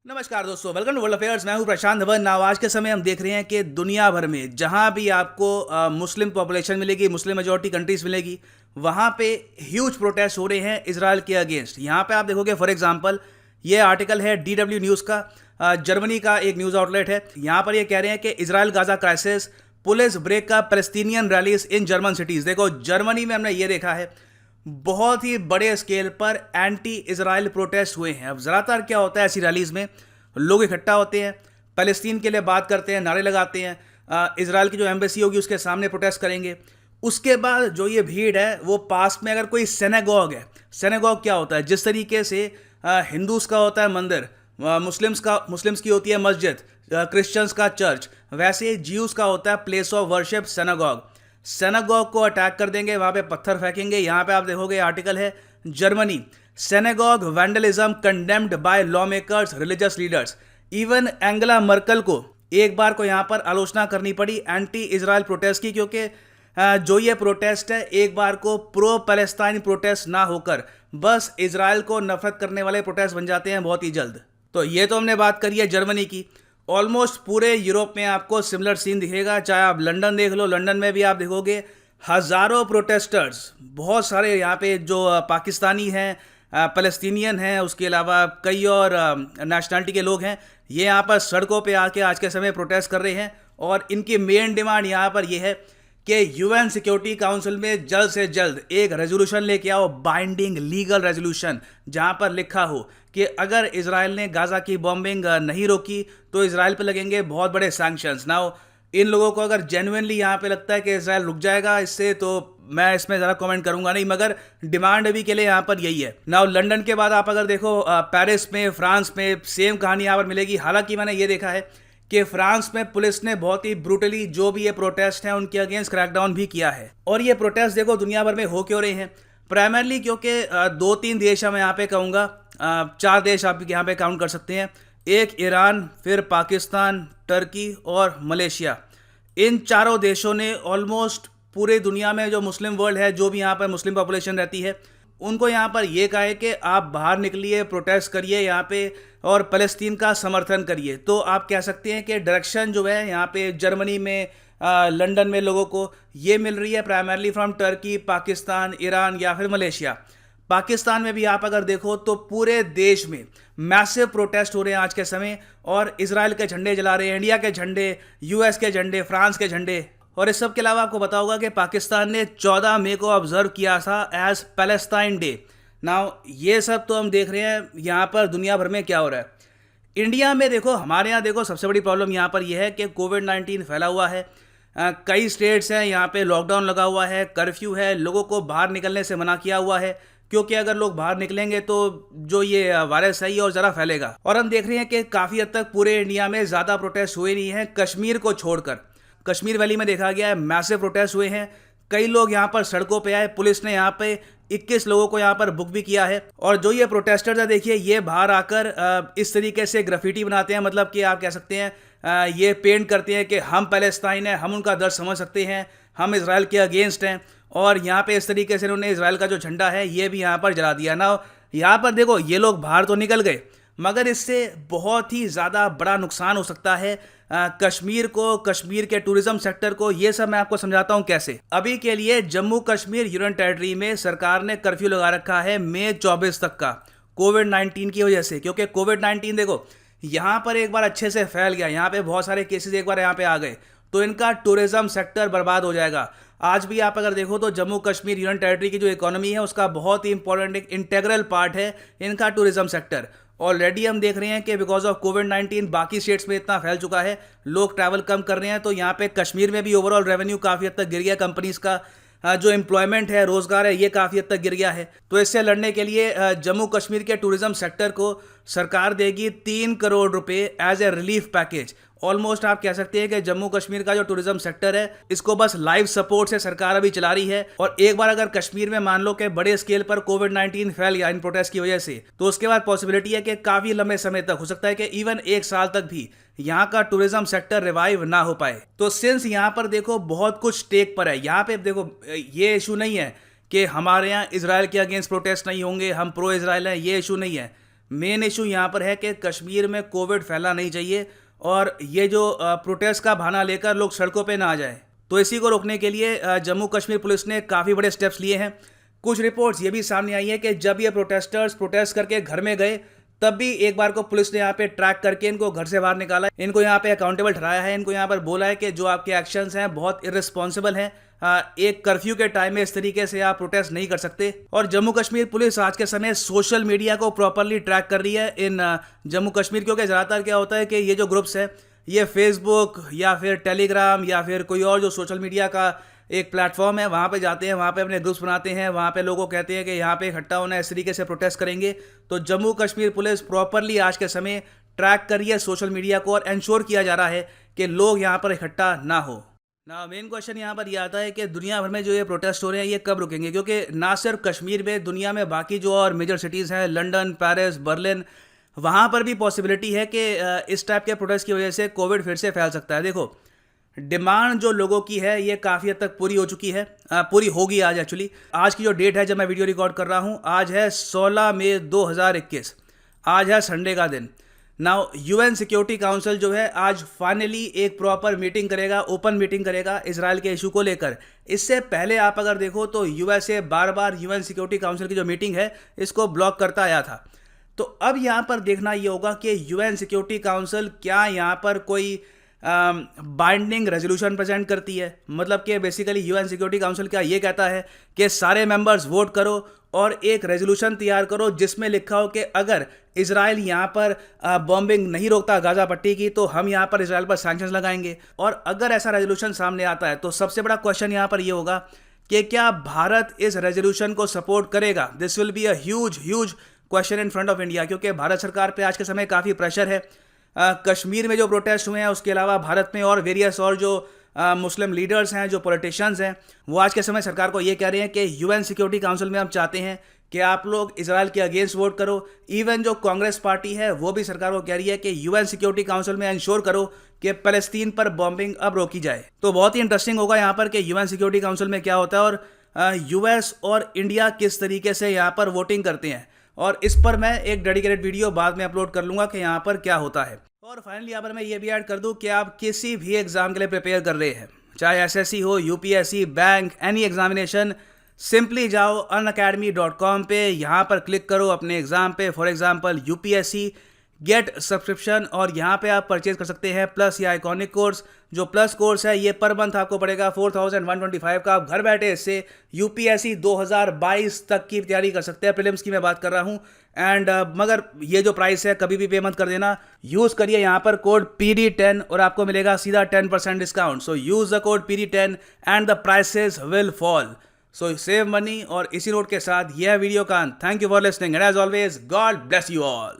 नमस्कार दोस्तों, welcome to world affairs. मैं हूं प्रशांत धवन। नाउ आज के समय हम देख रहे हैं कि दुनिया भर में जहां भी आपको मुस्लिम पॉपुलेशन मिलेगी, मुस्लिम मेजॉरिटी कंट्रीज मिलेगी, वहां पे ह्यूज प्रोटेस्ट हो रहे हैं इजराइल के अगेंस्ट। यहां पे आप देखोगे, फॉर एग्जांपल ये आर्टिकल है DW न्यूज़ का, जर्मनी का एक न्यूज़ आउटलेट है। यहां पर ये कह रहे हैं कि Israel Gaza crisis, police break का Palestinian rallies in German cities. देखो, जर्मनी में हमने ये देखा है बहुत ही बड़े स्केल पर एंटी इजराइल प्रोटेस्ट हुए हैं। अब ज़्यादातर क्या होता है, ऐसी रैलीज में लोग इकट्ठा होते हैं, फ़लस्तीन के लिए बात करते हैं, नारे लगाते हैं, इजराइल की जो एम्बेसी होगी उसके सामने प्रोटेस्ट करेंगे। उसके बाद जो ये भीड़ है वो पास में अगर कोई सिनेगॉग है, सिनेगॉग क्या होता है, जिस तरीके से हिंदूज का होता है मंदिर, मुस्लिम्स की होती है मस्जिद, क्रिश्चियंस का चर्च, वैसे ही ज्यूज का होता है place of worship synagogue. Synagogue को अटैक कर देंगे, वहां पे पत्थर फेंकेंगे। यहां पे आप देखोगे आर्टिकल है Germany, synagogue vandalism condemned by law makers, religious leaders. Even Angela Merkel को एक बार को यहां पर आलोचना करनी पड़ी एंटी इजराइल प्रोटेस्ट की, क्योंकि जो ये प्रोटेस्ट है एक बार को प्रो पैलेस्टाइन प्रोटेस्ट ना होकर बस इजराइल को नफरत करने वाले प्रोटेस्ट बन जाते हैं बहुत ही जल्द। तो ये तो हमने बात करी है जर्मनी की। ऑलमोस्ट पूरे यूरोप में आपको सिमिलर सीन दिखेगा। चाहे आप लंदन देख लो, लंदन में भी आप देखोगे हज़ारों प्रोटेस्टर्स, बहुत सारे यहाँ पे जो पाकिस्तानी हैं, फ़लस्तीनियन हैं, उसके अलावा कई और नेशनलिटी के लोग हैं, ये यहाँ पर सड़कों पे आके आज के समय प्रोटेस्ट कर रहे हैं। और इनकी मेन डिमांड यहाँ पर ये है कि UN सिक्योरिटी काउंसिल में जल्द से जल्द एक रेजोल्यूशन लेके आओ, बाइंडिंग लीगल रेजोल्यूशन, जहां पर लिखा हो कि अगर इजराइल ने गाजा की बॉम्बिंग नहीं रोकी तो इजराइल पे लगेंगे बहुत बड़े सैंक्शंस। नाउ इन लोगों को अगर जेन्युइनली यहाँ पे लगता है कि इजराइल रुक जाएगा इससे, तो मैं इसमें ज़्यादा कमेंट करूंगा नहीं, मगर डिमांड अभी के लिए यहाँ पर यही है। नाउ लंदन के बाद आप अगर देखो पेरिस में, फ्रांस में सेम कहानी यहाँ पर मिलेगी। हालांकि मैंने ये देखा है कि फ्रांस में पुलिस ने बहुत ही ब्रूटली जो भी ये प्रोटेस्ट हैं उनके अगेंस्ट क्रैकडाउन भी किया है। और ये प्रोटेस्ट देखो दुनिया भर में हो क्यों रहे हैं, प्राइमरली क्योंकि दो तीन देश मैं यहाँ पे कहूँगा, चार देश आप यहाँ पे काउंट कर सकते हैं। एक ईरान, फिर पाकिस्तान, टर्की और मलेशिया। इन चारों देशों ने ऑलमोस्ट पूरे दुनिया में जो मुस्लिम वर्ल्ड है, जो भी यहाँ पर मुस्लिम पॉपुलेशन रहती है, उनको यहाँ पर यह कहा है कि आप बाहर निकलिए, प्रोटेस्ट करिए यहाँ पे और फ़लस्तीन का समर्थन करिए। तो आप कह सकते हैं कि डायरेक्शन जो है यहाँ पे जर्मनी में, लंदन में लोगों को ये मिल रही है primarily from Turkey, Pakistan, Iran या फिर मलेशिया। पाकिस्तान में भी आप अगर देखो तो पूरे देश में मैसिव प्रोटेस्ट हो रहे हैं आज के समय, और इजराइल के झंडे जला रहे हैं, इंडिया के झंडे, US के झंडे, फ्रांस के झंडे। और इस सब के अलावा आपको बताऊंगा होगा कि पाकिस्तान ने 14 मई को ऑब्जर्व किया था एज पैलेस्टाइन डे। नाउ ये सब तो हम देख रहे हैं यहाँ पर दुनिया भर में क्या हो रहा है। इंडिया में देखो, हमारे यहाँ देखो सबसे बड़ी प्रॉब्लम यहाँ पर यह है कि कोविड-19 फैला हुआ है। कई स्टेट्स हैं यहाँ पे लॉकडाउन लगा हुआ है, कर्फ्यू है, लोगों को बाहर निकलने से मना किया हुआ है, क्योंकि अगर लोग बाहर निकलेंगे तो जो ये वायरस है ये और ज़रा फैलेगा। और हम देख रहे हैं कि काफ़ी हद तक पूरे इंडिया में ज़्यादा प्रोटेस्ट हुए नहीं हैं, कश्मीर को छोड़कर। कश्मीर वैली में देखा गया है मैसिव प्रोटेस्ट हुए हैं, कई लोग यहाँ पर सड़कों पे आए, पुलिस ने यहाँ पे 21 लोगों को यहाँ पर बुक भी किया है। और जो ये प्रोटेस्टर्स है, देखिए ये बाहर आकर इस तरीके से ग्राफिटी बनाते हैं, मतलब कि आप कह सकते हैं ये पेंट करते हैं कि हम पैलेस्टाइन हैं, हम उनका दर्द समझ सकते हैं, हम इजराइल के अगेंस्ट हैं। और यहाँ पे इस तरीके से उन्होंने इजराइल का जो झंडा है ये भी यहाँ पर जला दिया ना। यहाँ पर देखो ये लोग बाहर तो निकल गए, मगर इससे बहुत ही ज़्यादा बड़ा नुकसान हो सकता है कश्मीर को, कश्मीर के टूरिज्म सेक्टर को। ये सब मैं आपको समझाता हूँ कैसे। अभी के लिए जम्मू कश्मीर यूनियन टेरिटरी में सरकार ने कर्फ्यू लगा रखा है मई 24 तक का, कोविड-19 की वजह से। क्योंकि कोविड-19 देखो यहाँ पर एक बार अच्छे से फैल गया, यहाँ पे बहुत सारे केसेस एक बार यहाँ पे आ गए, तो इनका टूरिज्म सेक्टर बर्बाद हो जाएगा। आज भी आप अगर देखो तो जम्मू कश्मीर यूनियन टेरिटरी की जो इकोनॉमी है उसका बहुत ही इंपॉर्टेंट एक इंटेग्रल पार्ट है इनका टूरिज्म सेक्टर। ऑलरेडी हम देख रहे हैं कि बिकॉज ऑफ कोविड-19 बाकी स्टेट्स में इतना फैल चुका है, लोग ट्रैवल कम कर रहे हैं, तो यहाँ पे कश्मीर में भी ओवरऑल रेवेन्यू काफ़ी हद तक गिर गया, कंपनीज का जो एम्प्लॉयमेंट है, रोजगार है, ये काफ़ी हद तक गिर गया है। तो इससे लड़ने के लिए जम्मू कश्मीर के टूरिज्म सेक्टर को सरकार देगी 3 करोड़ रुपए as a relief package. Almost आप कह सकते हैं कि जम्मू कश्मीर का जो टूरिज्म सेक्टर है इसको बस लाइव सपोर्ट से सरकार अभी चला रही है। और एक बार अगर कश्मीर में मान लो कि बड़े स्केल पर कोविड-19 फैल गया इन प्रोटेस्ट की वजह से, तो उसके बाद पॉसिबिलिटी है कि काफी लंबे समय तक, हो सकता है कि इवन 1 साल तक भी यहाँ का टूरिज्म सेक्टर रिवाइव ना हो पाए। तो सिंस यहाँ पर देखो बहुत कुछ स्टेक पर है, यहाँ पे देखो ये इशू नहीं है कि हमारे यहाँ इसराइल के अगेंस्ट प्रोटेस्ट नहीं होंगे, हम प्रो इसराइल हैं, ये इशू नहीं है। मेन इशू यहाँ पर है कि कश्मीर में कोविड फैलना नहीं चाहिए और ये जो प्रोटेस्ट का बहाना लेकर लोग सड़कों पे ना आ जाए। तो इसी को रोकने के लिए जम्मू कश्मीर पुलिस ने काफ़ी बड़े स्टेप्स लिए हैं। कुछ रिपोर्ट्स ये भी सामने आई है कि जब ये प्रोटेस्टर्स प्रोटेस्ट करके घर में गए तब भी एक बार को पुलिस ने यहाँ पे ट्रैक करके इनको घर से बाहर निकाला, इनको यहाँ पे अकाउंटेबल ठहराया है, इनको यहाँ पर बोला है कि जो आपके एक्शंस हैं बहुत इररिस्पॉन्सिबल हैं। एक कर्फ्यू के टाइम में इस तरीके से आप प्रोटेस्ट नहीं कर सकते। और जम्मू कश्मीर पुलिस आज के समय सोशल मीडिया को प्रॉपरली ट्रैक कर रही है इन जम्मू कश्मीर, क्योंकि ज़्यादातर क्या होता है कि ये जो ग्रुप्स है ये फेसबुक या फिर टेलीग्राम या फिर कोई और जो सोशल मीडिया का एक प्लेटफॉर्म है वहाँ पे जाते हैं, वहाँ पे अपने ग्रुप्स बनाते हैं, वहाँ पे लोगों को कहते हैं कि यहाँ पे इकट्ठा होना है, इस तरीके से प्रोटेस्ट करेंगे। तो जम्मू कश्मीर पुलिस प्रॉपरली आज के समय ट्रैक कर रही है सोशल मीडिया को और इंश्योर किया जा रहा है कि लोग यहाँ पर इकट्ठा ना हो। ना मेन क्वेश्चन यहाँ पर यह आता है कि दुनिया भर में जो ये प्रोटेस्ट हो रहे हैं ये कब रुकेंगे, क्योंकि ना सिर्फ कश्मीर में, दुनिया में बाकी जो और मेजर सिटीज़ हैं, लंदन, पेरिस, बर्लिन, वहाँ पर भी पॉसिबिलिटी है कि इस टाइप के प्रोटेस्ट की वजह से कोविड फिर से फैल सकता है। देखो, डिमांड जो लोगों की है ये काफ़ी हद तक पूरी हो चुकी है, पूरी होगी आज। एक्चुअली आज की जो डेट है जब मैं वीडियो रिकॉर्ड कर रहा हूँ, आज है 16 मई 2021, आज है संडे का दिन। नाउ यूएन सिक्योरिटी काउंसिल जो है आज फाइनली एक प्रॉपर मीटिंग करेगा, ओपन मीटिंग करेगा इजराइल के इशू को लेकर। इससे पहले आप अगर देखो तो यूएसए बार बार यूएन सिक्योरिटी काउंसिल की जो मीटिंग है इसको ब्लॉक करता आया था। तो अब यहाँ पर देखना ये होगा कि यूएन सिक्योरिटी काउंसिल क्या यहाँ पर कोई बाइंडिंग रेजोल्यूशन प्रेजेंट करती है। मतलब कि बेसिकली यूएन सिक्योरिटी काउंसिल क्या ये कहता है कि सारे मेंबर्स वोट करो और एक रेजोल्यूशन तैयार करो जिसमें लिखा हो कि अगर इजराइल यहाँ पर बॉम्बिंग नहीं रोकता गाजा पट्टी की तो हम यहाँ पर इजराइल पर सैंक्शंस लगाएंगे। और अगर ऐसा रेजोल्यूशन सामने आता है तो सबसे बड़ा क्वेश्चन यहाँ पर ये होगा कि क्या भारत इस रेजोल्यूशन को सपोर्ट करेगा। This will be a huge question in front of India, क्योंकि भारत सरकार पे आज के समय काफ़ी प्रेशर है। कश्मीर में जो प्रोटेस्ट हुए हैं उसके अलावा भारत में और वेरियस और जो मुस्लिम लीडर्स हैं, जो पॉलिटिशियंस हैं, वो आज के समय सरकार को ये कह रहे हैं कि यूएन सिक्योरिटी काउंसिल में हम चाहते हैं कि आप लोग इजराइल के अगेंस्ट वोट करो। इवन जो कांग्रेस पार्टी है वो भी सरकार को कह रही है कि यूएन सिक्योरिटी काउंसिल में इंश्योर करो कि फ़लस्तीन पर बॉम्बिंग अब रोकी जाए। तो बहुत ही इंटरेस्टिंग होगा यहाँ पर कि यूएन सिक्योरिटी काउंसिल में क्या होता है और यूएस और इंडिया किस तरीके से यहाँ पर वोटिंग करते हैं। और इस पर मैं एक डेडिकेटेड वीडियो बाद में अपलोड कर लूँगा कि यहाँ पर क्या होता है। और फाइनली यहाँ पर मैं ये भी ऐड कर दूँ कि आप किसी भी एग्ज़ाम के लिए प्रिपेयर कर रहे हैं, चाहे एसएससी हो, UPSC, bank, any examination, simply जाओ unacademy.com पे, यहाँ पर क्लिक करो अपने एग्ज़ाम पे। For example UPSC get subscription, और यहाँ पे आप परचेज कर सकते हैं प्लस या आइकॉनिक कोर्स। जो प्लस कोर्स है ये पर मंथ आपको पड़ेगा 4125 का। आप घर बैठे इससे यूपीएससी 2022 तक की तैयारी कर सकते हैं। प्रीलिम्स की मैं बात कर रहा हूँ। एंड मगर ये जो प्राइस है कभी भी पेमेंट कर देना। यूज़ करिए यहाँ पर कोड PD10 और आपको मिलेगा सीधा 10% discount. So use the code PD10 and the prices will fall. So save money. और इसी नोट के साथ यह वीडियो का thank you for listening and as always God bless you all.